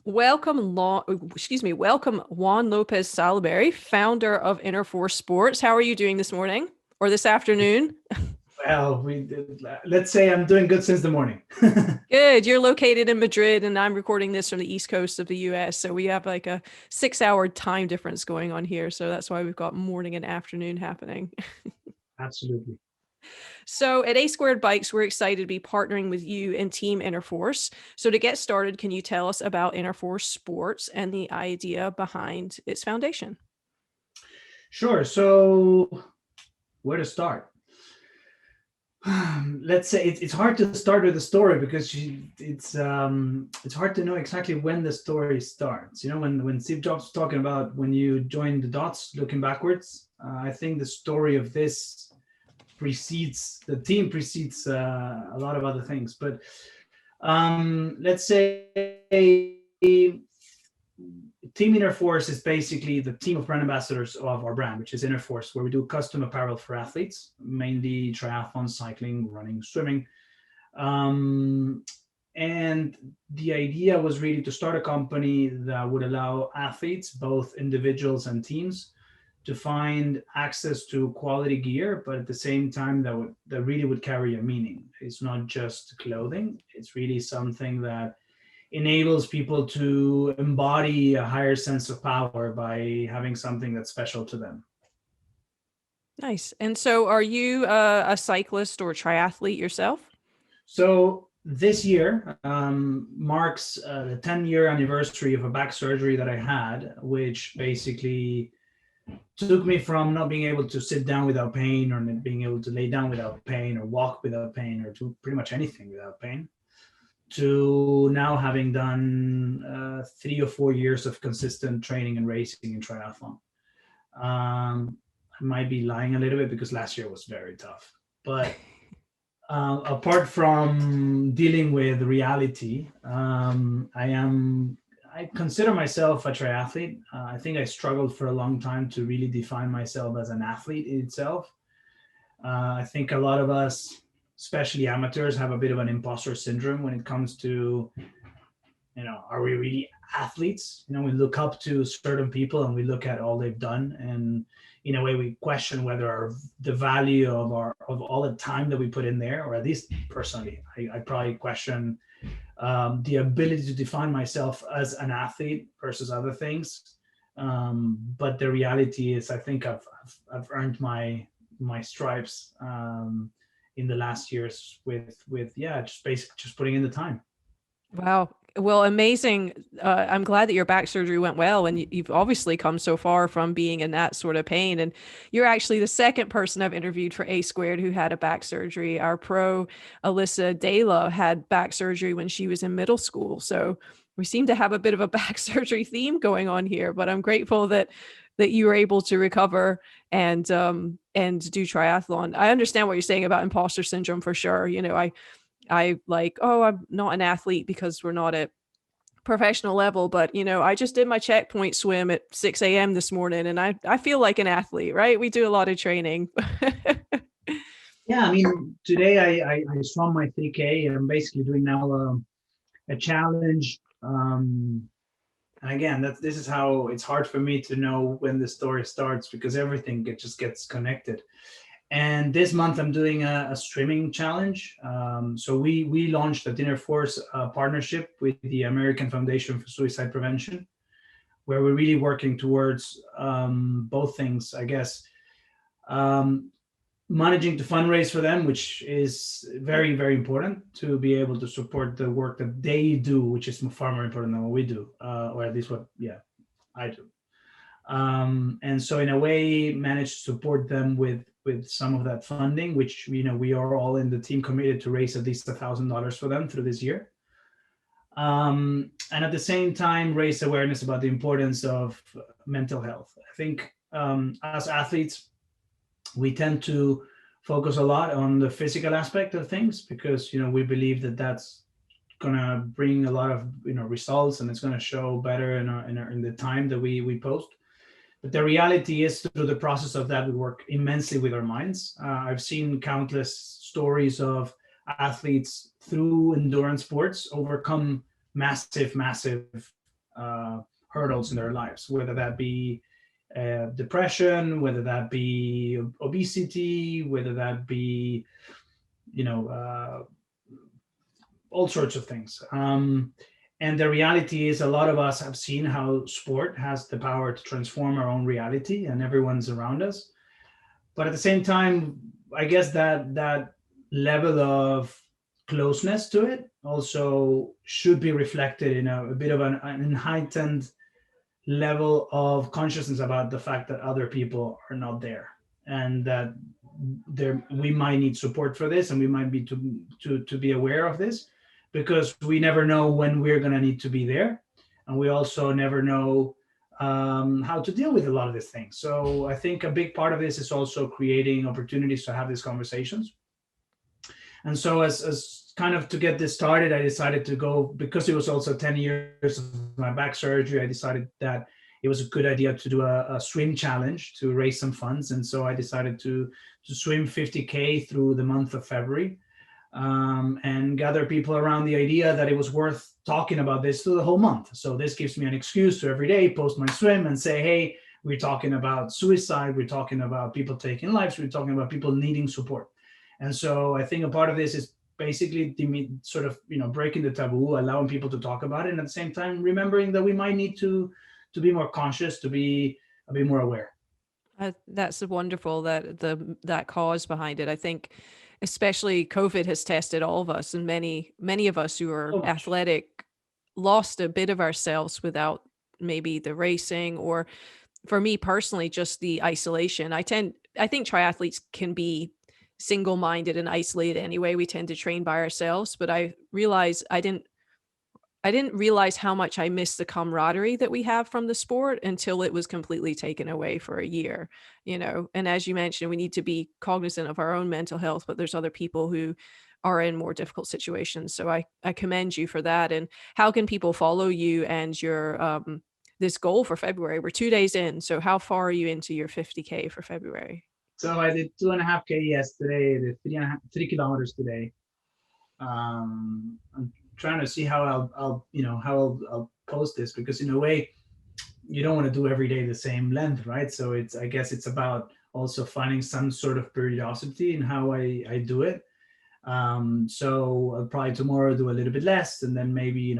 Welcome Juan Lopez Salaberry, founder of Innerforce Sports. How are you doing this morning or this afternoon? Well, let's say I'm doing good since the morning. Good. You're located in Madrid, and I'm recording this from the East Coast of the US. So we have like a 6 hour time difference going on here. So that's why we've got morning and afternoon happening. Absolutely. So at A Squared Bikes, we're excited to be partnering with you and Team Innerforce. So to get started, can you tell us about Innerforce Sports and the idea behind its foundation? Sure. So where to start? Let's say it's hard to start with the story because it's hard to know exactly when the story starts. You know, when Steve Jobs was talking about when you join the dots looking backwards, I think the story of this precedes the team precedes a lot of other things. But let's say Team Innerforce is basically the team of brand ambassadors of our brand, which is Innerforce, where we do custom apparel for athletes, mainly triathlon, cycling, running, swimming. Um, and the idea was really to start a company that would allow athletes, both individuals and teams, to find access to quality gear, but at the same time that really would carry a meaning. It's not just clothing; it's really something that enables people to embody a higher sense of power by having something that's special to them. Nice. And so are you a cyclist or a triathlete yourself? So this year marks the 10-year anniversary of a back surgery that I had, which basically took me from not being able to sit down without pain, or not being able to lay down without pain, or walk without pain, or do pretty much anything without pain, to now having done 3 or 4 years of consistent training and racing in triathlon. I might be lying a little bit because last year was very tough. But apart from dealing with reality, I consider myself a triathlete. I think I struggled for a long time to really define myself as an athlete in itself. I think a lot of us, especially amateurs, have a bit of an imposter syndrome when it comes to, are we really athletes? We look up to certain people and we look at all they've done, and in a way we question whether the value of all the time that we put in there, or at least personally, I probably question the ability to define myself as an athlete versus other things. But the reality is, I think I've earned my stripes in the last years with just basically just putting in the time. Wow. Well, amazing. I'm glad that your back surgery went well, and you've obviously come so far from being in that sort of pain. And you're actually the second person I've interviewed for A Squared who had a back surgery. Our pro, Alyssa Dela, had back surgery when she was in middle school. So we seem to have a bit of a back surgery theme going on here, but I'm grateful that you were able to recover and do triathlon. I understand what you're saying about imposter syndrome for sure. I like, oh, I'm not an athlete because we're not at professional level, but I just did my checkpoint swim at 6 a.m. this morning, and I feel like an athlete, right? We do a lot of training. Yeah, I mean, today I swam my 3K. I'm basically doing now a challenge. And again, this is how it's hard for me to know when the story starts, because everything just gets connected. And this month I'm doing a streaming challenge. So we launched at Innerforce a partnership with the American Foundation for Suicide Prevention, where we're really working towards both things, I guess. Managing to fundraise for them, which is very, very important to be able to support the work that they do, which is far more important than what we do, or at least what I do. And so in a way managed to support them with some of that funding, which we are all in the team committed to raise at least $1,000 for them through this year, and at the same time raise awareness about the importance of mental health. I think as athletes we tend to focus a lot on the physical aspect of things, because we believe that that's gonna bring a lot of results, and it's gonna show better in the time that we post. But the reality is, through the process of that, we work immensely with our minds. I've seen countless stories of athletes through endurance sports overcome massive hurdles in their lives, whether that be depression, whether that be obesity, whether that be, you know, all sorts of things. And the reality is, a lot of us have seen how sport has the power to transform our own reality and everyone's around us. But at the same time, I guess that level of closeness to it also should be reflected in a bit of an heightened level of consciousness about the fact that other people are not there, and that there we might need support for this, and we might be to be aware of this, because we never know when we're going to need to be there, and we also never know how to deal with a lot of these things. So I think a big part of this is also creating opportunities to have these conversations. And so, as kind of to get this started, I decided to go, because it was also 10 years of my back surgery. I decided that it was a good idea to do a swim challenge to raise some funds. And so I decided to swim 50K through the month of February, and gather people around the idea that it was worth talking about this through the whole month. So this gives me an excuse to every day post my swim and say, hey, we're talking about suicide, we're talking about people taking lives, we're talking about people needing support. And so I think a part of this is basically sort of, breaking the taboo, allowing people to talk about it, and at the same time remembering that we might need to be more conscious, to be a bit more aware. That's wonderful, that cause behind it. I think especially COVID has tested all of us, and many of us who are So much. athletic lost a bit of ourselves without maybe the racing, or for me personally, just the isolation. I think triathletes can be single-minded and isolated anyway. We tend to train by ourselves, but I didn't realize how much I missed the camaraderie that we have from the sport until it was completely taken away for a year, And as you mentioned, we need to be cognizant of our own mental health, but there's other people who are in more difficult situations. So I commend you for that. And how can people follow you and your this goal for February? We're 2 days in. So how far are you into your 50K for February? So I did 2.5K yesterday, the 3 kilometers today. I'm trying to see how I'll post this, because in a way you don't want to do every day the same length, right? So I guess it's about also finding some sort of periodicity in how I do it. So I'll probably tomorrow do a little bit less, and then maybe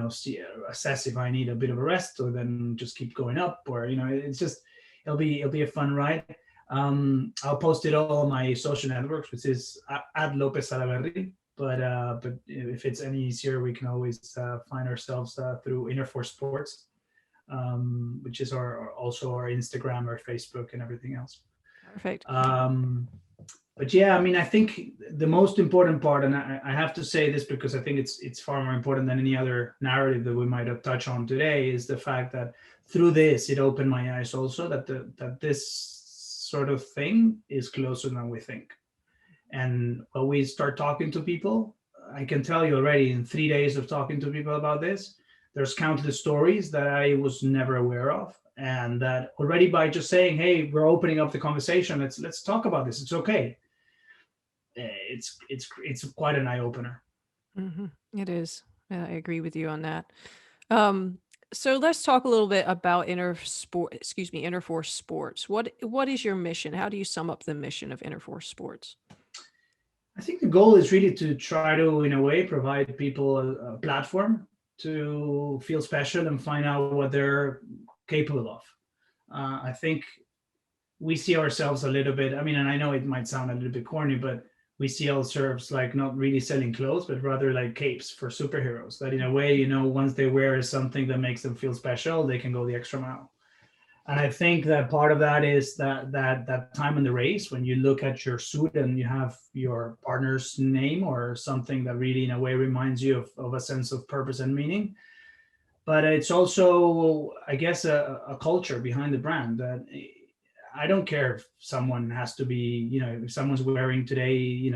assess if I need a bit of a rest, or then just keep going up, or it's just it'll be a fun ride. I'll post it all on my social networks, which is at Lopez Salaberry. But if it's any easier, we can always find ourselves through Innerforce Sports, which is also our Instagram, our Facebook, and everything else. Perfect. But yeah, I mean, I think the most important part, and I have to say this because I think it's far more important than any other narrative that we might have touched on today, is the fact that through this, it opened my eyes also that this sort of thing is closer than we think. And when we start talking to people, I can tell you already, in 3 days of talking to people about this, there's countless stories that I was never aware of. And that already, by just saying, hey, we're opening up the conversation, let's talk about this, it's okay, it's quite an eye-opener. It is. I agree with you on that. So let's talk a little bit about Innerforce Sports. What is your mission? How do you sum up the mission of Innerforce Sports? I think the goal is really to try to, in a way, provide people a platform to feel special and find out what they're capable of. I think we see ourselves a little bit, I mean, and I know it might sound a little bit corny, but we see ourselves like not really selling clothes, but rather like capes for superheroes, that in a way, once they wear something that makes them feel special, they can go the extra mile. And I think that part of that is that time in the race, when you look at your suit and you have your partner's name or something that really in a way reminds you of a sense of purpose and meaning. But it's also, I guess, a culture behind the brand, that I don't care if someone has to be, if someone's wearing today,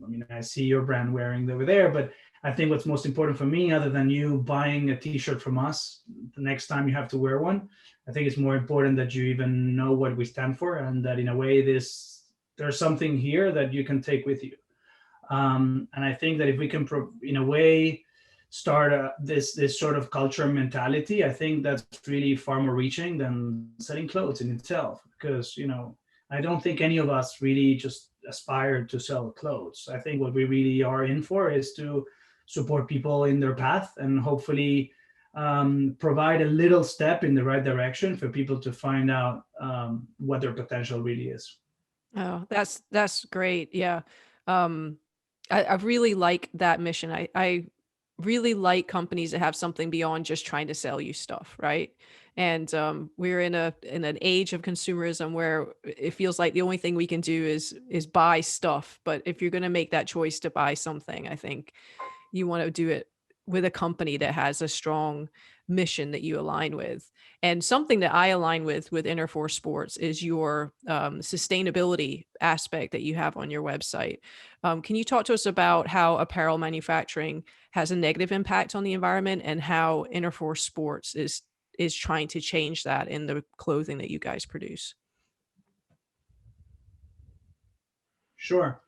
I mean, I see your brand wearing over there, but I think what's most important for me, other than you buying a t-shirt from us, the next time you have to wear one, I think it's more important that you even know what we stand for, and that in a way there's something here that you can take with you. And I think that if we can, in a way, start this sort of culture mentality, I think that's really far more reaching than selling clothes in itself. Because I don't think any of us really just aspire to sell clothes. I think what we really are in for is to support people in their path, and hopefully provide a little step in the right direction for people to find out what their potential really is. Oh, that's great. Yeah. Um, I really like that mission. I really like companies that have something beyond just trying to sell you stuff, right? And we're in an age of consumerism where it feels like the only thing we can do is buy stuff. But if you're going to make that choice to buy something, I think you want to do it with a company that has a strong mission that you align with. And something that I align with Innerforce Sports is your sustainability aspect that you have on your website. Can you talk to us about how apparel manufacturing has a negative impact on the environment, and how Innerforce Sports is trying to change that in the clothing that you guys produce? Sure.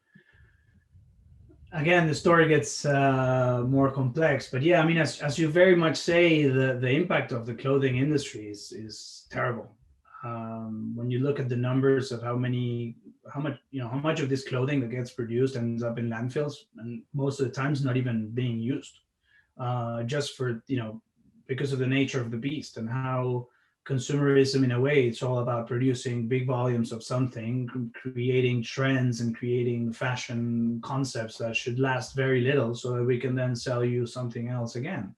Again, the story gets more complex, but yeah, I mean, as you very much say, the impact of the clothing industry is terrible. When you look at the numbers of how much of this clothing that gets produced ends up in landfills, and most of the times not even being used, just for because of the nature of the beast and how consumerism, in a way, it's all about producing big volumes of something, creating trends and creating fashion concepts that should last very little so that we can then sell you something else again.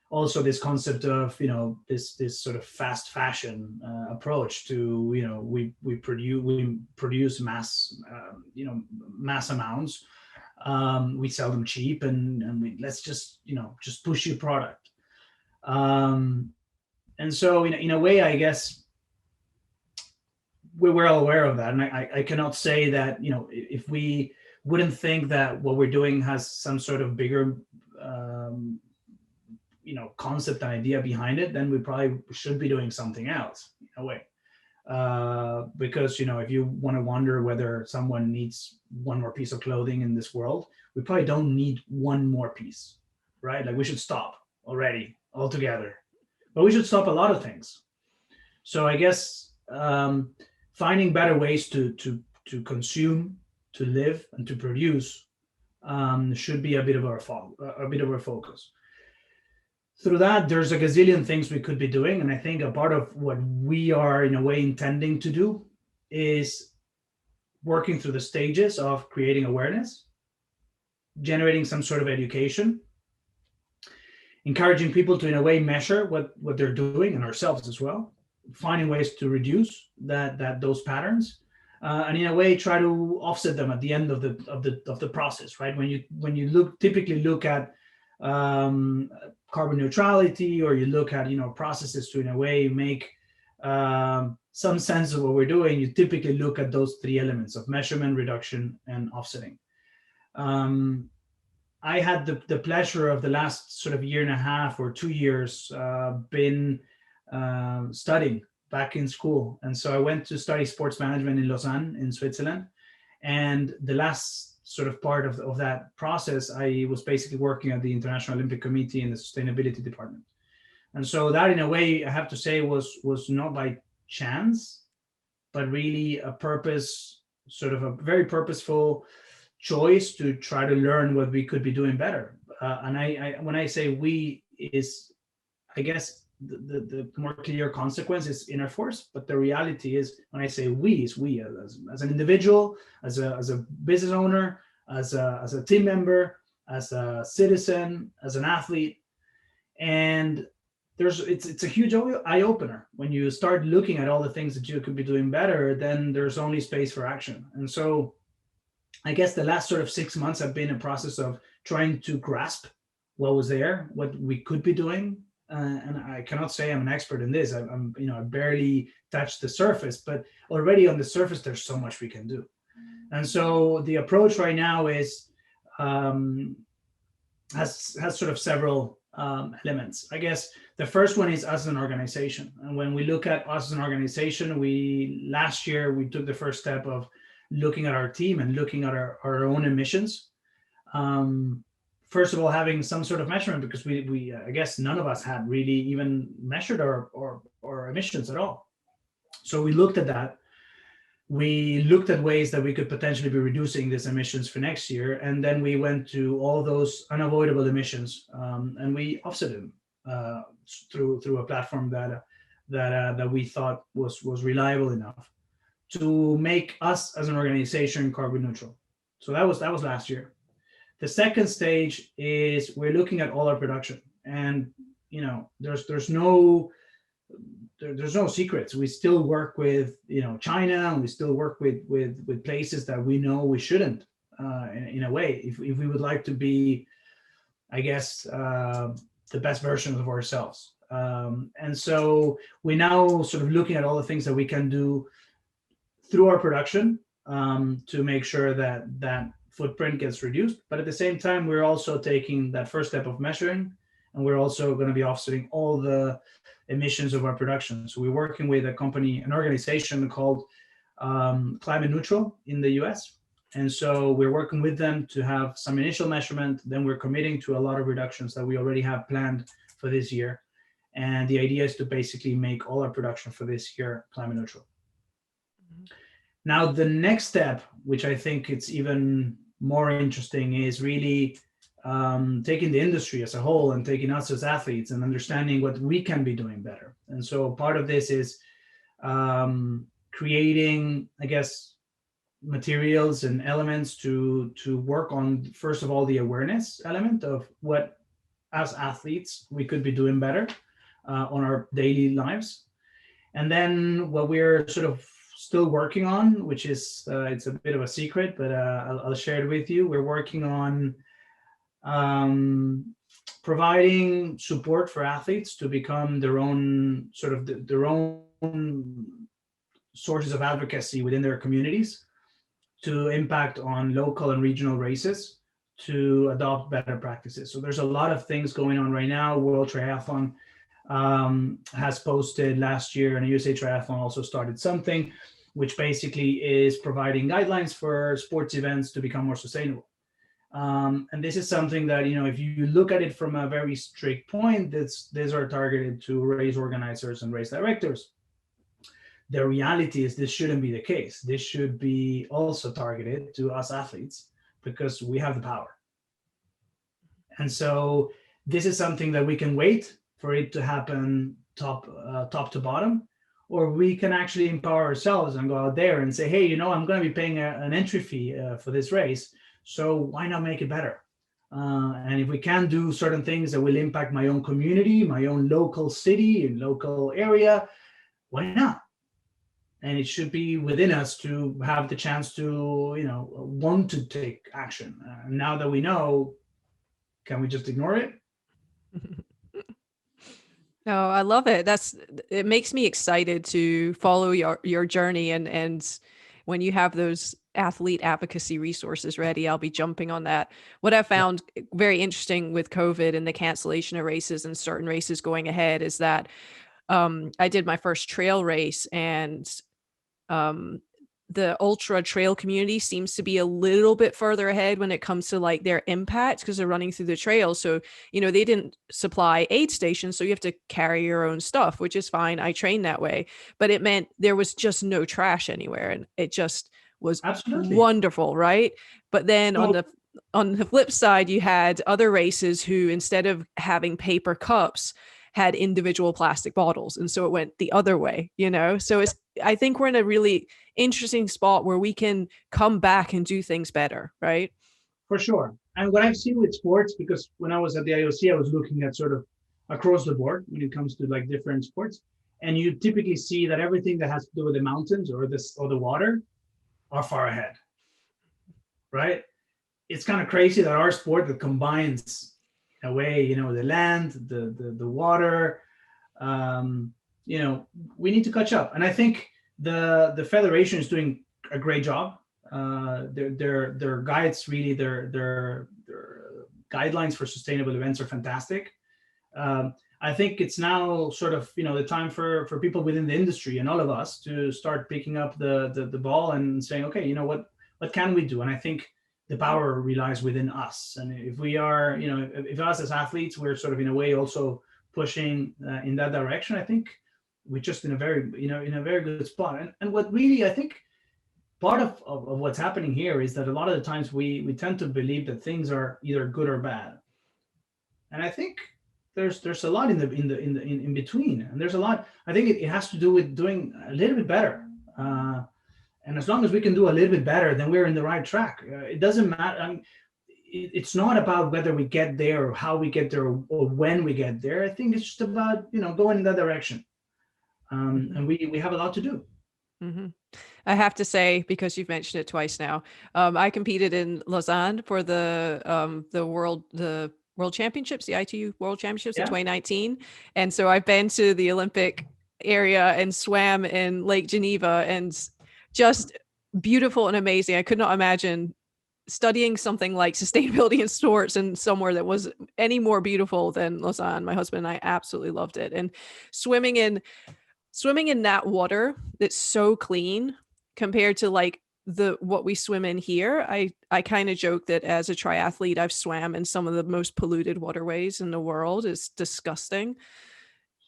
Also, this concept of this sort of fast fashion approach to we produce mass amounts, we sell them cheap, and we let's just push your product. And so in a way, I guess we're well aware of that, and I cannot say that if we wouldn't think that what we're doing has some sort of bigger concept and idea behind it, then we probably should be doing something else in a way. Because if you want to wonder whether someone needs one more piece of clothing in this world, we probably don't need one more piece, right? Like, we should stop already altogether, but we should stop a lot of things. So I guess finding better ways to consume, to live, and to produce should be a bit of our focus. Through that, there's a gazillion things we could be doing, and I think a part of what we are in a way intending to do is working through the stages of creating awareness, generating some sort of education, encouraging people to in a way measure what they're doing, and ourselves as well, finding ways to reduce those patterns, and in a way try to offset them at the end of the process, right? When you typically look at carbon neutrality, or you look at processes to in a way make some sense of what we're doing, you typically look at those three elements of measurement, reduction, and offsetting. I had the pleasure of the last sort of year and a half or 2 years been studying back in school. And so I went to study sports management in Lausanne in Switzerland. And the last sort of part of that process, I was basically working at the International Olympic Committee in the sustainability department. And so that, in a way, I have to say, was not by chance, but really a purpose, sort of a very purposeful choice to try to learn what we could be doing better. And I when I say we, is, I guess, the more clear consequence is Innerforce, but the reality is, when I say we, is we as an individual, as a business owner, as a team member, as a citizen, as an athlete. And it's a huge eye opener. When you start looking at all the things that you could be doing better, then there's only space for action. And so I guess the last sort of 6 months have been a process of trying to grasp what was there, what we could be doing. And I cannot say I'm an expert in this. I barely touched the surface, but already on the surface, there's so much we can do. And so the approach right now is has sort of several elements. I guess the first one is us as an organization. And when we look at us as an organization, last year we took the first step of looking at our team and looking at our own emissions. first of all, having some sort of measurement, because we I guess none of us had really even measured our emissions at all. So we looked at that. We looked at ways that we could potentially be reducing these emissions for next year, and then we went to all those unavoidable emissions, and we offset them through a platform that we thought was reliable enough to make us as an organization carbon neutral. So that was last year. The second stage is we're looking at all our production, and there's no secrets. We still work with China, and we still work with places that we know we shouldn't. In a way, if we would like to be, I guess, the best versions of ourselves. And so we're now sort of looking at all the things that we can do through our production to make sure that footprint gets reduced. But at the same time, we're also taking that first step of measuring, and we're also going to be offsetting all the emissions of our production. So we're working with an organization called Climate Neutral in the US. And so we're working with them to have some initial measurement. Then we're committing to a lot of reductions that we already have planned for this year. And the idea is to basically make all our production for this year climate neutral. Mm-hmm. Now, the next step, which I think it's even more interesting, is really taking the industry as a whole and taking us as athletes and understanding what we can be doing better. And so part of this is creating, I guess, materials and elements to work on, first of all, the awareness element of what, as athletes, we could be doing better on our daily lives. And then what we're sort of still working on, which is it's a bit of a secret, but I'll share it with you. We're working on providing support for athletes to become their own sources of advocacy within their communities, to impact on local and regional races, to adopt better practices. So there's a lot of things going on right now. World Triathlon has posted last year, and USA Triathlon also started something, which basically is providing guidelines for sports events to become more sustainable. And this is something that, if you look at it from a very strict point, these are targeted to race organizers and race directors. The reality is this shouldn't be the case. This should be also targeted to us athletes, because we have the power. And so this is something that we can wait for it to happen top to bottom, or we can actually empower ourselves and go out there and say, hey, I'm going to be paying an entry fee for this race. So why not make it better? And if we can do certain things that will impact my own community, my own local city and local area, why not? And it should be within us to have the chance to, want to take action. Now that we know, can we just ignore it? No, I love it. It makes me excited to follow your journey. And when you have those athlete advocacy resources ready, I'll be jumping on that. What I found very interesting with COVID and the cancellation of races and certain races going ahead is that I did my first trail race, and the ultra trail community seems to be a little bit further ahead when it comes to like their impact, because they're running through the trails. So, they didn't supply aid stations, so you have to carry your own stuff, which is fine. I trained that way, but it meant there was just no trash anywhere. And it just was absolutely wonderful. Right. But then on the flip side, you had other races who, instead of having paper cups, had individual plastic bottles. And so it went the other way, So I think we're in a really interesting spot where we can come back and do things better, right? For sure. And what I've seen with sports, because when I was at the IOC, I was looking at sort of across the board when it comes to like different sports. And you typically see that everything that has to do with the mountains or the water are far ahead, right? It's kind of crazy that our sport that combines a way, the land, the water, we need to catch up. And I think the federation is doing a great job. Their guides, really, their guidelines for sustainable events are fantastic. I think it's now sort of, the time for people within the industry and all of us to start picking up the ball and saying, okay, what can we do? And I think the power relies within us. And if we are, if us as athletes, we're sort of in a way also pushing in that direction, I think we're just in a very, in a very good spot. And what really, I think, part of what's happening here is that a lot of the times we tend to believe that things are either good or bad. And I think there's a lot in between, and there's a lot. I think it has to do with doing a little bit better. And as long as we can do a little bit better, then we're in the right track. It doesn't matter. It's not about whether we get there or how we get there or when we get there. I think it's just about, going in that direction. And we have a lot to do. Mm-hmm. I have to say, because you've mentioned it twice now, I competed in Lausanne for the World Championships, the ITU World Championships in 2019. And so I've been to the Olympic area and swam in Lake Geneva, and just beautiful and amazing. I could not imagine studying something like sustainability in sports and somewhere that was any more beautiful than Lausanne. My husband and I absolutely loved it. And swimming in that water that's so clean compared to like what we swim in here. I kind of joke that as a triathlete, I've swam in some of the most polluted waterways in the world. It's disgusting.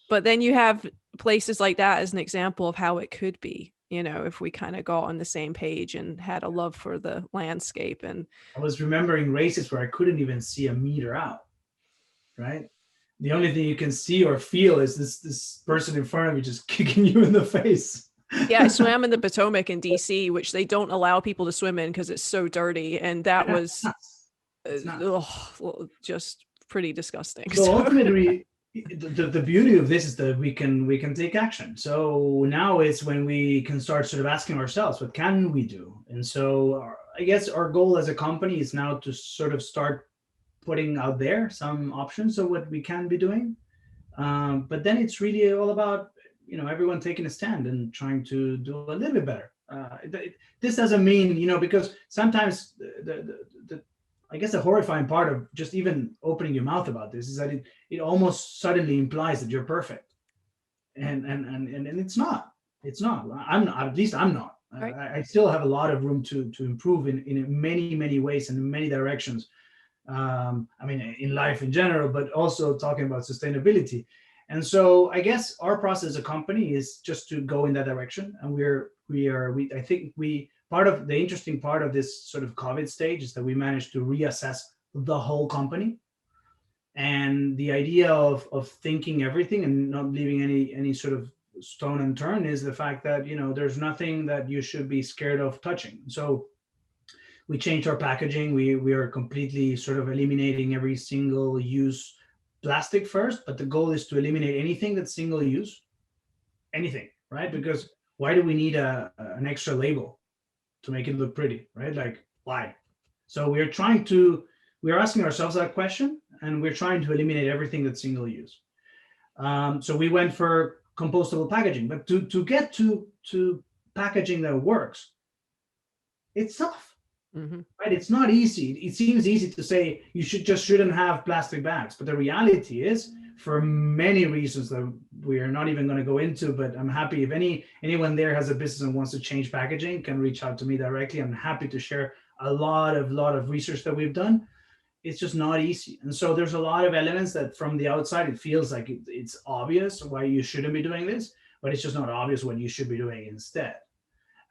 But then you have places like that as an example of how it could be, if we kind of got on the same page and had a love for the landscape. And I was remembering races where I couldn't even see a meter out, right? The only thing you can see or feel is this person in front of you just kicking you in the face. Yeah, I swam in the Potomac in DC, which they don't allow people to swim in because it's so dirty. And that was just pretty disgusting. So ultimately, the beauty of this is that we can take action. So now it's when we can start sort of asking ourselves, what can we do? And so I guess our goal as a company is now to sort of start putting out there some options of what we can be doing. But then it's really all about, everyone taking a stand and trying to do a little bit better. This doesn't mean, because sometimes I guess the horrifying part of just even opening your mouth about this is that it almost suddenly implies that you're perfect. And it's not. It's not. I'm not, at least I'm not. Right. I still have a lot of room to improve in many, many ways and in many directions. In life in general, but also talking about sustainability. And so I guess our process as a company is just to go in that direction. And I think part of the interesting part of this sort of COVID stage is that we managed to reassess the whole company. And the idea of thinking everything and not leaving any sort of stone unturned is the fact that, there's nothing that you should be scared of touching. So we changed our packaging. We are completely sort of eliminating every single use plastic first, but the goal is to eliminate anything that's single use, anything, right? Because why do we need an extra label to make it look pretty, right? Like, why? So we're asking ourselves that question, and we're trying to eliminate everything that's single use. So we went for compostable packaging, but to get to packaging that works, it's tough. Mm-hmm. Right? It's not easy. It seems easy to say you shouldn't have plastic bags, but the reality is, for many reasons that we are not even going to go into, but I'm happy if anyone there has a business and wants to change packaging, can reach out to me directly. I'm happy to share a lot of research that we've done. It's just not easy. And so there's a lot of elements that from the outside, it feels like it's obvious why you shouldn't be doing this, but it's just not obvious what you should be doing instead.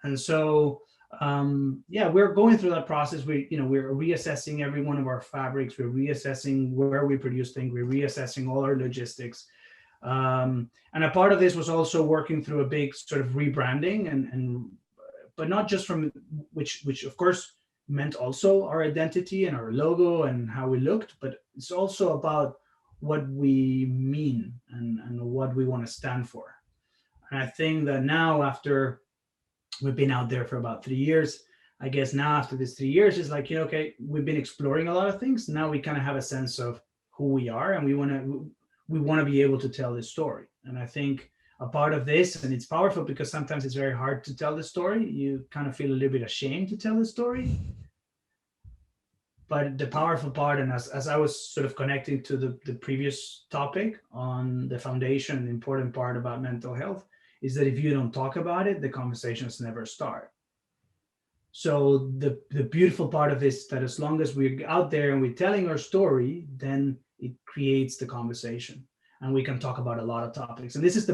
And so we're going through that process. We're reassessing every one of our fabrics. We're reassessing where we produce things. We're reassessing all our logistics. And a part of this was also working through a big sort of rebranding but not just from which of course meant also our identity and our logo and how we looked, but it's also about what we mean and what we want to stand for. And I think that now, after we've been out there for about 3 years, I guess now after this 3 years, it's like, okay, we've been exploring a lot of things. Now we kind of have a sense of who we are, and we want to be able to tell this story. And I think a part of this, and it's powerful because sometimes it's very hard to tell the story. You kind of feel a little bit ashamed to tell the story. But the powerful part, and as I was sort of connecting to the previous topic on the foundation, the important part about mental health, is that if you don't talk about it, the conversations never start. So the beautiful part of this, that as long as we're out there and we're telling our story, then it creates the conversation, and we can talk about a lot of topics. And this is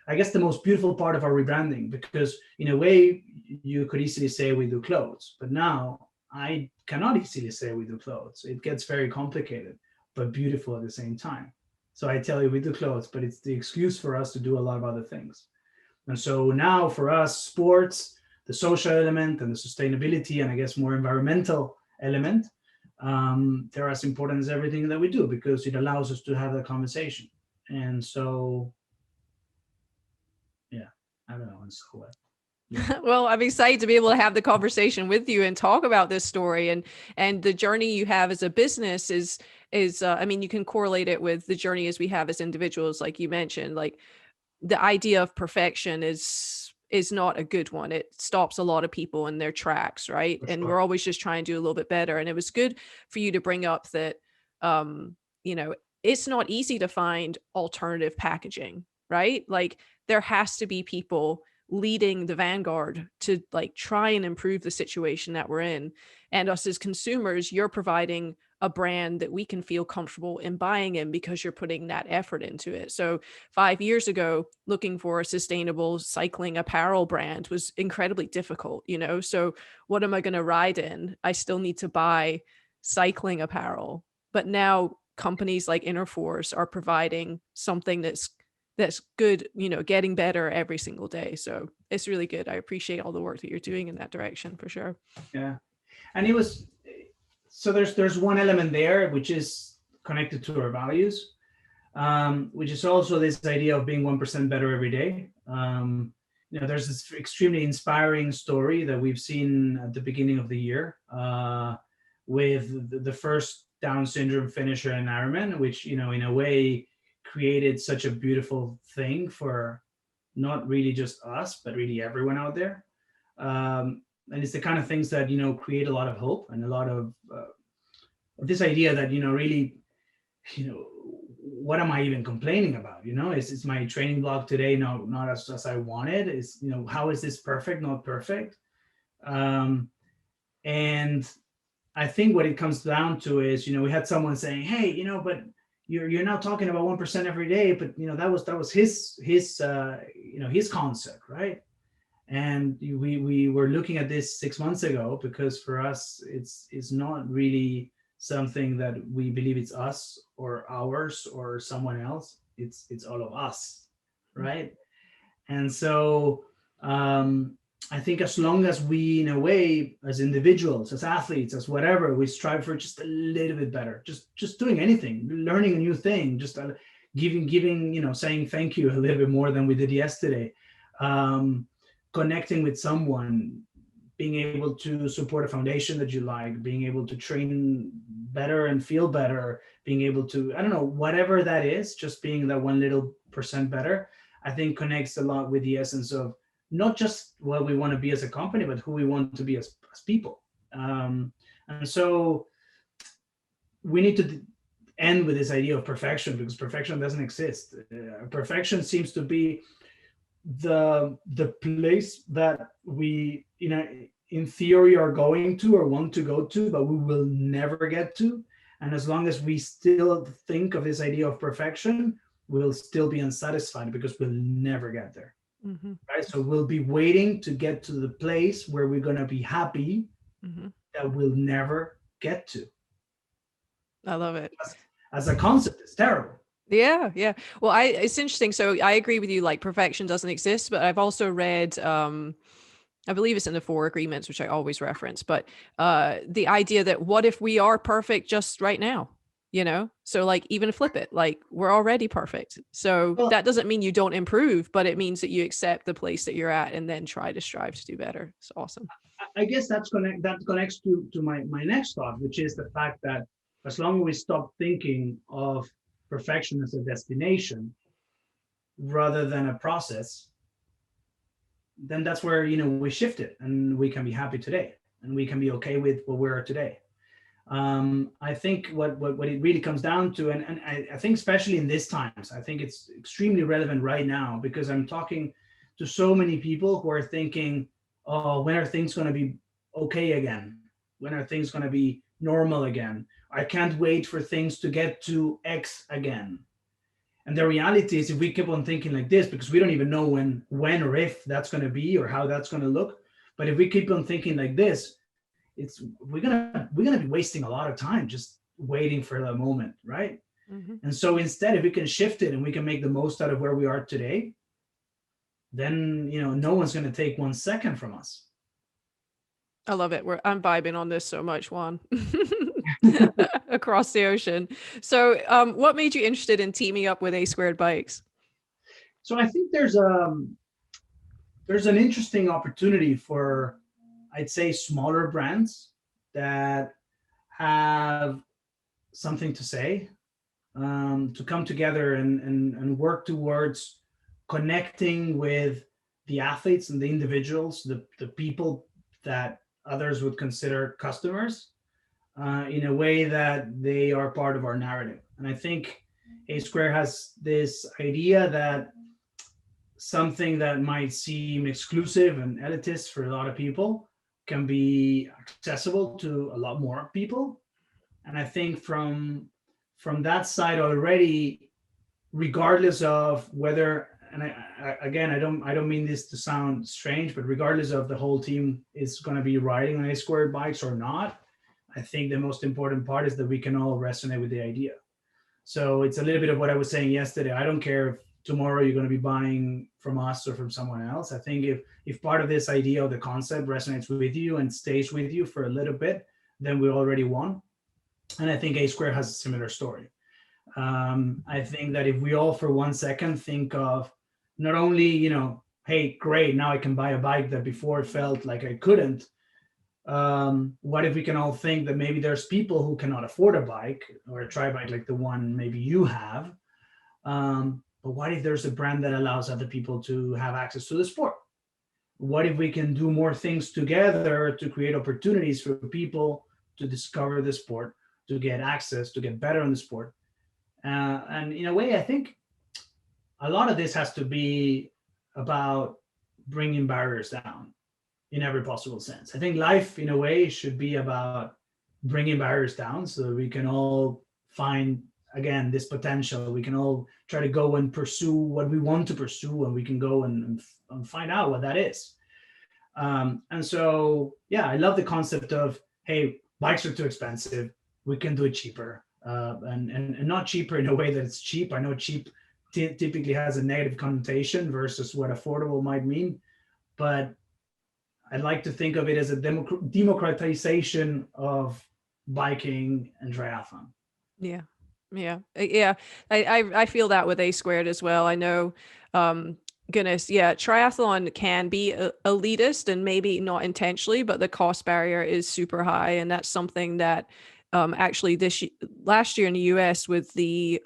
I guess, the most beautiful part of our rebranding, because in a way you could easily say we do clothes, but now I cannot easily say we do clothes. It gets very complicated, but beautiful at the same time. So I tell you we do clothes, but it's the excuse for us to do a lot of other things. And so now for us, sports, the social element and the sustainability, and I guess more environmental element, they're as important as everything that we do, because it allows us to have that conversation. And so, yeah, I don't know. And so what? Yeah. Well, I'm excited to be able to have the conversation with you and talk about this story, and the journey you have as a business is I mean, you can correlate it with the journey as we have as individuals, like you mentioned. Like, the idea of perfection is not a good one. It stops a lot of people in their tracks, right? For And sure. we're always just trying to do a little bit better. And it was good for you to bring up that, you know, it's not easy to find alternative packaging, right? Like, there has to be people leading the vanguard to like try and improve the situation that we're in. And us as consumers, you're providing a brand that we can feel comfortable in buying in, because you're putting that effort into it. So 5 years ago, looking for a sustainable cycling apparel brand was incredibly difficult, you know? So what am I going to ride in? I still need to buy cycling apparel. But now companies like Innerforce are providing something that's good, you know, getting better every single day. So it's really good. I appreciate all the work that you're doing in that direction, for sure. Yeah. And it was, so there's one element there which is connected to our values, which is also this idea of being 1% better every day. There's this extremely inspiring story that we've seen at the beginning of the year, with the first Down syndrome finisher in Ironman, which, in a way created such a beautiful thing for not really just us, but really everyone out there. And it's the kind of things that, create a lot of hope and a lot of this idea that, really, what am I even complaining about? Is my training block today not as I wanted? Is, how is this perfect? Not perfect. And I think what it comes down to is, we had someone saying, hey, but you're now talking about 1% every day, but that was his concept, right? And we were looking at this 6 months ago, because for us it's not really something that we believe it's us or ours or someone else. It's all of us, right? And so I think as long as we, in a way, as individuals, as athletes, as whatever, we strive for just a little bit better, just doing anything, learning a new thing, just giving, saying thank you a little bit more than we did yesterday, connecting with someone, being able to support a foundation that you like, being able to train better and feel better, being able to, I don't know, whatever that is, just being that 1 little % better, I think connects a lot with the essence of not just what we want to be as a company, but who we want to be as people. And so we need to end with this idea of perfection, because perfection doesn't exist. Perfection seems to be the place that we, in theory, are going to or want to go to, but we will never get to. And as long as we still think of this idea of perfection, we'll still be unsatisfied, because we'll never get there. Mm-hmm. Right? So we'll be waiting to get to the place where we're going to be happy, mm-hmm. that we'll never get to. I love it. As a concept, it's terrible. Yeah. Well, it's interesting. So I agree with you, like, perfection doesn't exist, but I've also read, I believe it's in the 4 agreements, which I always reference, but the idea that what if we are perfect just right now, so like, even flip it, like, we're already perfect. So that doesn't mean you don't improve, but it means that you accept the place that you're at and then try to strive to do better. It's awesome. I guess that connects to my next thought, which is the fact that as long as we stop thinking of perfection as a destination rather than a process, then that's where, we shift it, and we can be happy today, and we can be okay with what we are today. I think what it really comes down to, and I think especially in these times, I think it's extremely relevant right now, because I'm talking to so many people who are thinking, oh, when are things going to be okay again? When are things going to be normal again? I can't wait for things to get to X again. And the reality is, if we keep on thinking like this, because we don't even know when or if that's going to be or how that's going to look, but if we keep on thinking like this, we're gonna be wasting a lot of time just waiting for the moment, right? Hmm. And so instead, if we can shift it and we can make the most out of where we are today, then no one's going to take 1 second from us. I love it. I'm vibing on this so much, Juan. Across the ocean. So, what made you interested in teaming up with A Squared Bikes? So I think there's an interesting opportunity for, I'd say, smaller brands that have something to say, to come together and work towards connecting with the athletes and the individuals, the people that others would consider customers, in a way that they are part of our narrative. And I think A Square has this idea that something that might seem exclusive and elitist for a lot of people can be accessible to a lot more people. And I think from that side already, regardless of whether, and again, I don't mean this to sound strange, but regardless of the whole team is going to be riding on A Squared bikes or not, I think the most important part is that we can all resonate with the idea. So it's a little bit of what I was saying yesterday. I don't care if tomorrow you're going to be buying from us or from someone else. I think if part of this idea of the concept resonates with you and stays with you for a little bit, then we already won. And I think A Square has a similar story. I think that if we all for 1 second think of not only, hey, great, now I can buy a bike that before felt like I couldn't. What if we can all think that maybe there's people who cannot afford a bike or a tri bike like the one maybe you have? But what if there's a brand that allows other people to have access to the sport? What if we can do more things together to create opportunities for people to discover the sport, to get access, to get better in the sport? And in a way, I think a lot of this has to be about bringing barriers down in every possible sense. I think life, in a way, should be about bringing barriers down so that we can all find, again, this potential. We can all try to go and pursue what we want to pursue, and we can go and find out what that is. And so, yeah, I love the concept of, hey, bikes are too expensive. We can do it cheaper, and not cheaper in a way that it's cheap. I know cheap typically has a negative connotation versus what affordable might mean, but I'd like to think of it as a democratization of biking and triathlon. Yeah. Yeah. I feel that with A Squared as well. I know, goodness, yeah, triathlon can be elitist and maybe not intentionally, but the cost barrier is super high. And that's something that, actually last year in the US with the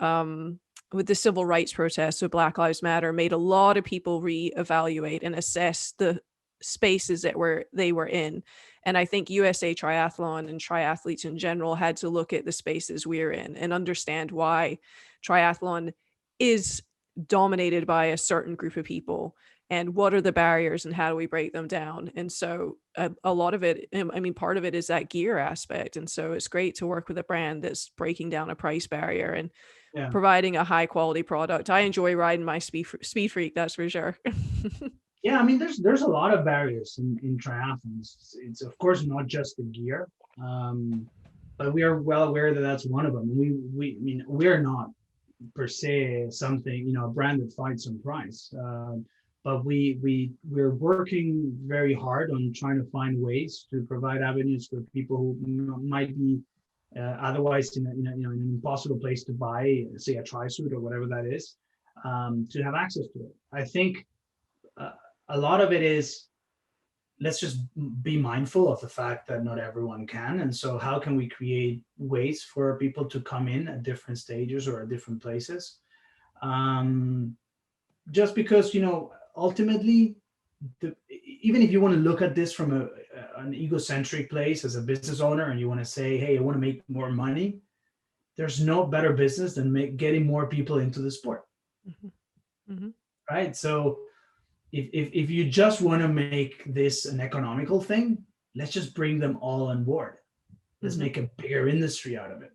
civil rights protests with Black Lives Matter made a lot of people reevaluate and assess the spaces that they were in. And I think USA Triathlon and triathletes in general had to look at the spaces we're in and understand why triathlon is dominated by a certain group of people and what are the barriers and how do we break them down. And so a lot of it, I mean, part of it is that gear aspect. And so it's great to work with a brand that's breaking down a price barrier and Yeah. providing a high quality product. I enjoy riding my Speed Freak, that's for sure. Yeah, I mean, there's a lot of barriers in triathlons. It's of course not just the gear, but we are well aware that that's one of them. I mean, we're not per se something, a brand that fights on price, but we're working very hard on trying to find ways to provide avenues for people who might be otherwise in an impossible place to buy, say, a tri suit or whatever that is, to have access to it. I think. A lot of it is, let's just be mindful of the fact that not everyone can, and so how can we create ways for people to come in at different stages or at different places, just because ultimately, even if you want to look at this from an egocentric place as a business owner and you want to say, hey, I want to make more money, there's no better business than getting more people into the sport. Mm-hmm. Mm-hmm. Right? So if you just want to make this an economical thing, let's just bring them all on board. Let's make a bigger industry out of it.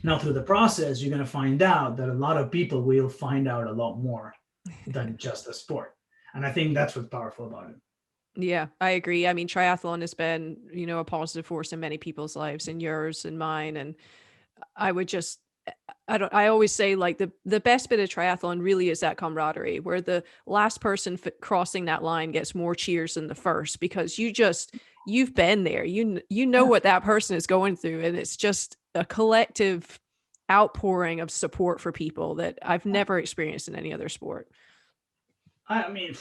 Now, through the process, you're going to find out that a lot of people will find out a lot more than just a sport. And I think that's what's powerful about it. Yeah, I agree. I mean, triathlon has been, a positive force in many people's lives, and yours and mine. And I would just, I always say, like, the best bit of triathlon really is that camaraderie, where the last person crossing that line gets more cheers than the first, because you've been there, you know what that person is going through. And it's just a collective outpouring of support for people that I've never experienced in any other sport. I mean,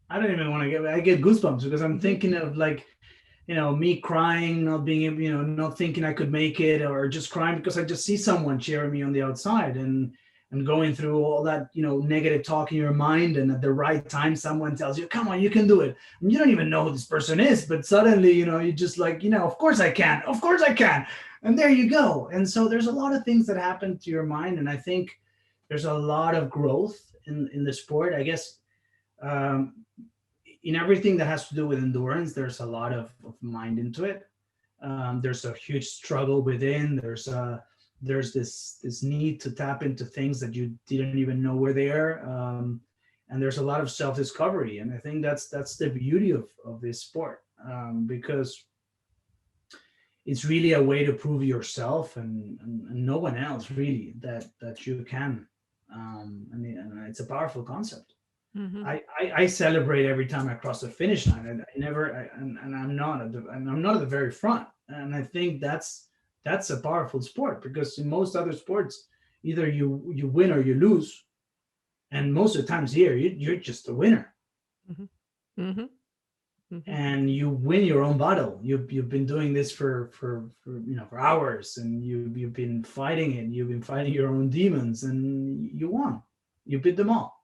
I don't even want to I get goosebumps because I'm thinking of, like, me crying, not being able, not thinking I could make it, or just crying because I just see someone cheering me on the outside, and going through all that, negative talk in your mind. And at the right time, someone tells you, come on, you can do it. And you don't even know who this person is, but suddenly, you just like, of course I can. Of course I can. And there you go. And so there's a lot of things that happen to your mind. And I think there's a lot of growth in the sport, I guess. In everything that has to do with endurance, there's a lot of mind into it. There's a huge struggle within. There's this need to tap into things that you didn't even know were there. And there's a lot of self-discovery. And I think that's the beauty of this sport, because it's really a way to prove yourself and no one else really that you can. And it's a powerful concept. Mm-hmm. I celebrate every time I cross the finish line. And I'm not at the very front. And I think that's a powerful sport, because in most other sports, either you win or you lose, and most of the times here you're just a winner. Mm-hmm. Mm-hmm. Mm-hmm. And you win your own battle. You've been doing this for hours, and you've been fighting it. You've been fighting your own demons, and you won. You beat them all.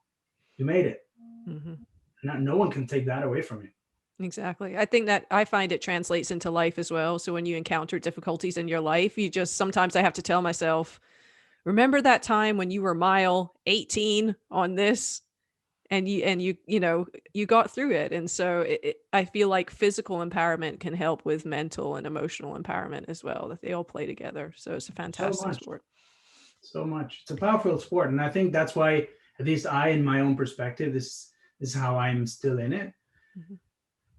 You made it. Mm-hmm. No one can take that away from you. Exactly. I think that I find it translates into life as well. So when you encounter difficulties in your life, sometimes I have to tell myself, remember that time when you were mile 18 on this, and you got through it. And so I feel like physical empowerment can help with mental and emotional empowerment as well, that they all play together. So it's a fantastic sport. So much. It's a powerful sport. And I think that's why, at least in my own perspective, this is how I'm still in it. Mm-hmm.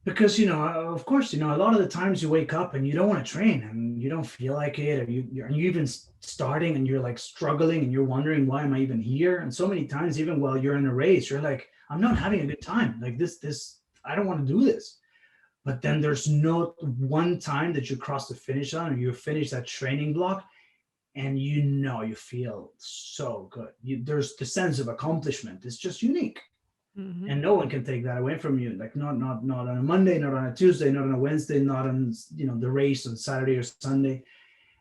Because, of course, a lot of the times you wake up and you don't want to train and you don't feel like it, or you're even starting and you're like struggling and you're wondering, why am I even here? And so many times, even while you're in a race, you're like, I'm not having a good time. Like this, I don't want to do this. But then there's no one time that you cross the finish line or you finish that training block, and you feel so good. There's the sense of accomplishment. It's just unique. Mm-hmm. And no one can take that away from you. Like not on a Monday, not on a Tuesday, not on a Wednesday, not on the race on Saturday or Sunday.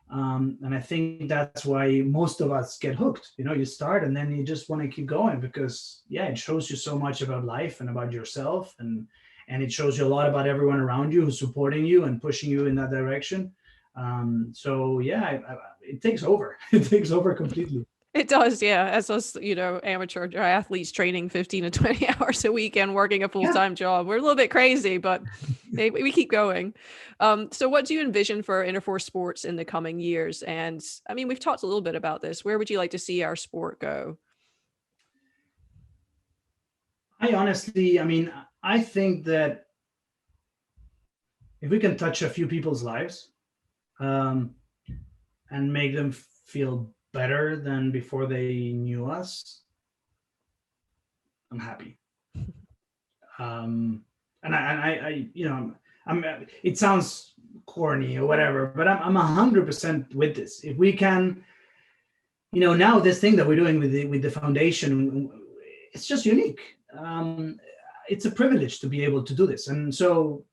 And I think that's why most of us get hooked. You start and then you just want to keep going, because it shows you so much about life and about yourself, and it shows you a lot about everyone around you who's supporting you and pushing you in that direction. It takes over. It takes over completely. It does, yeah. As us, amateur triathletes training 15 to 20 hours a week and working a full-time job. We're a little bit crazy, but we keep going. So what do you envision for Innerforce Sports in the coming years? And I mean, we've talked a little bit about this. Where would you like to see our sport go? I think that if we can touch a few people's lives, and make them feel better than before they knew us, I'm happy. It sounds corny or whatever, but I'm 100% with this. If we can, now this thing that we're doing with the foundation, it's just unique. It's a privilege to be able to do this. And so,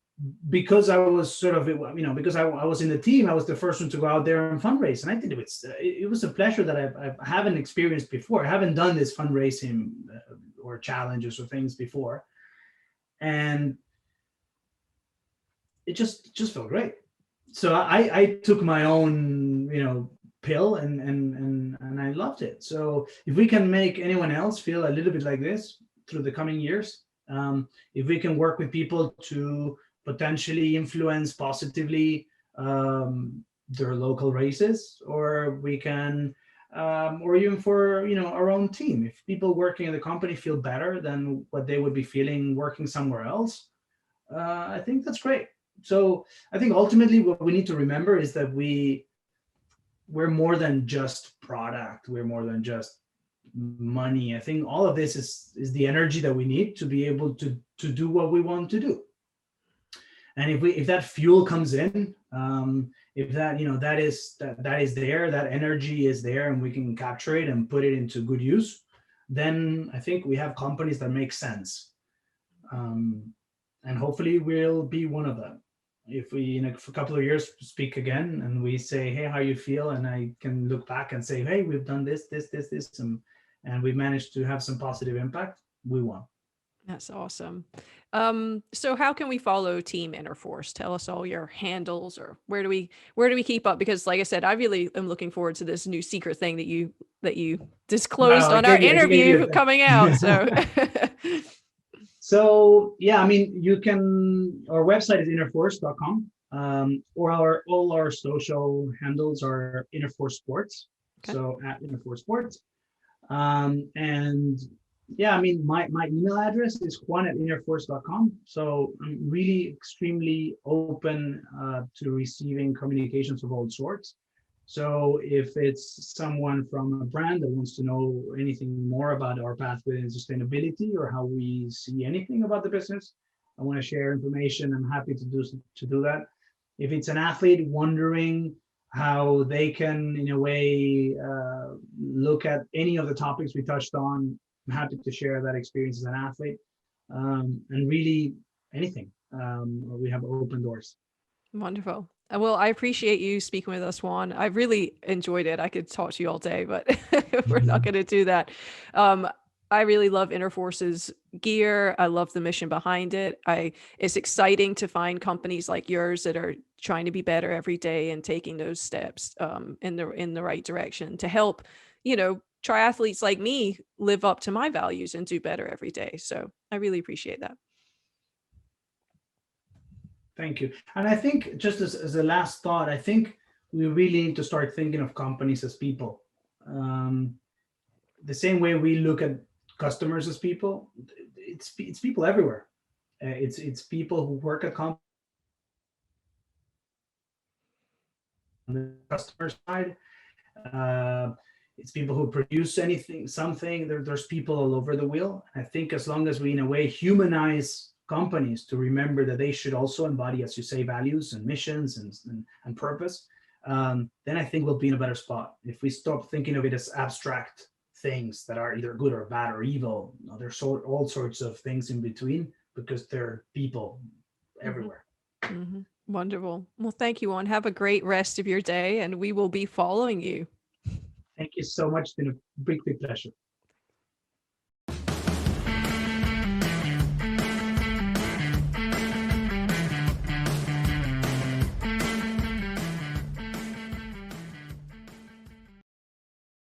because I was because I was in the team, I was the first one to go out there and fundraise. And I think it was a pleasure that I haven't experienced before. I haven't done this fundraising or challenges or things before. And it just felt great. So I took my own, pill and I loved it. So if we can make anyone else feel a little bit like this through the coming years, if we can work with people to potentially influence positively their local races, or we can or even for our own team. If people working in the company feel better than what they would be feeling working somewhere else, I think that's great. So I think ultimately what we need to remember is that we're more than just product. We're more than just money. I think all of this is the energy that we need to be able to do what we want to do. And if that fuel comes in, if that that is there, that energy is there, and we can capture it and put it into good use, then I think we have companies that make sense. And hopefully we'll be one of them. If we in a couple of years speak again and we say, hey, how you feel, and I can look back and say, hey, we've done this, and we managed to have some positive impact, we won. That's awesome. So how can we follow Team Innerforce? Tell us all your handles, or where do we keep up? Because like I said, I really am looking forward to this new secret thing that you disclosed on our interview coming out. So So yeah, I mean, our website is innerforce.com, or all our social handles are Innerforce Sports. Okay. So at Innerforce Sports. And yeah, I mean, my email address is juan@innerforce.com. So I'm really extremely open to receiving communications of all sorts. So if it's someone from a brand that wants to know anything more about our path within sustainability, or how we see anything about the business, I want to share information, I'm happy to do that. If it's an athlete wondering how they can, in a way, look at any of the topics we touched on, I'm happy to share that experience as an athlete, and really anything. We have open doors. Wonderful. Well, I appreciate you speaking with us, Juan. I really enjoyed it. I could talk to you all day, but we're not going to do that. I really love Innerforce's gear. I love the mission behind it. It's exciting to find companies like yours that are trying to be better every day and taking those steps in the right direction to help, triathletes like me live up to my values and do better every day. So I really appreciate that. Thank you. And I think, just as a last thought, I think we really need to start thinking of companies as people. The same way we look at customers as people, it's people everywhere. It's people who work at companies on the customer side. It's people who produce something. There's people all over the wheel. I think as long as we, in a way, humanize companies to remember that they should also embody, as you say, values and missions and purpose, then I think we'll be in a better spot. If we stop thinking of it as abstract things that are either good or bad or evil, there's all sorts of things in between, because they're people everywhere. Mm-hmm. Wonderful. Well, thank you, Juan. Have a great rest of your day, and we will be following you. Thank you so much. It's been a big pleasure.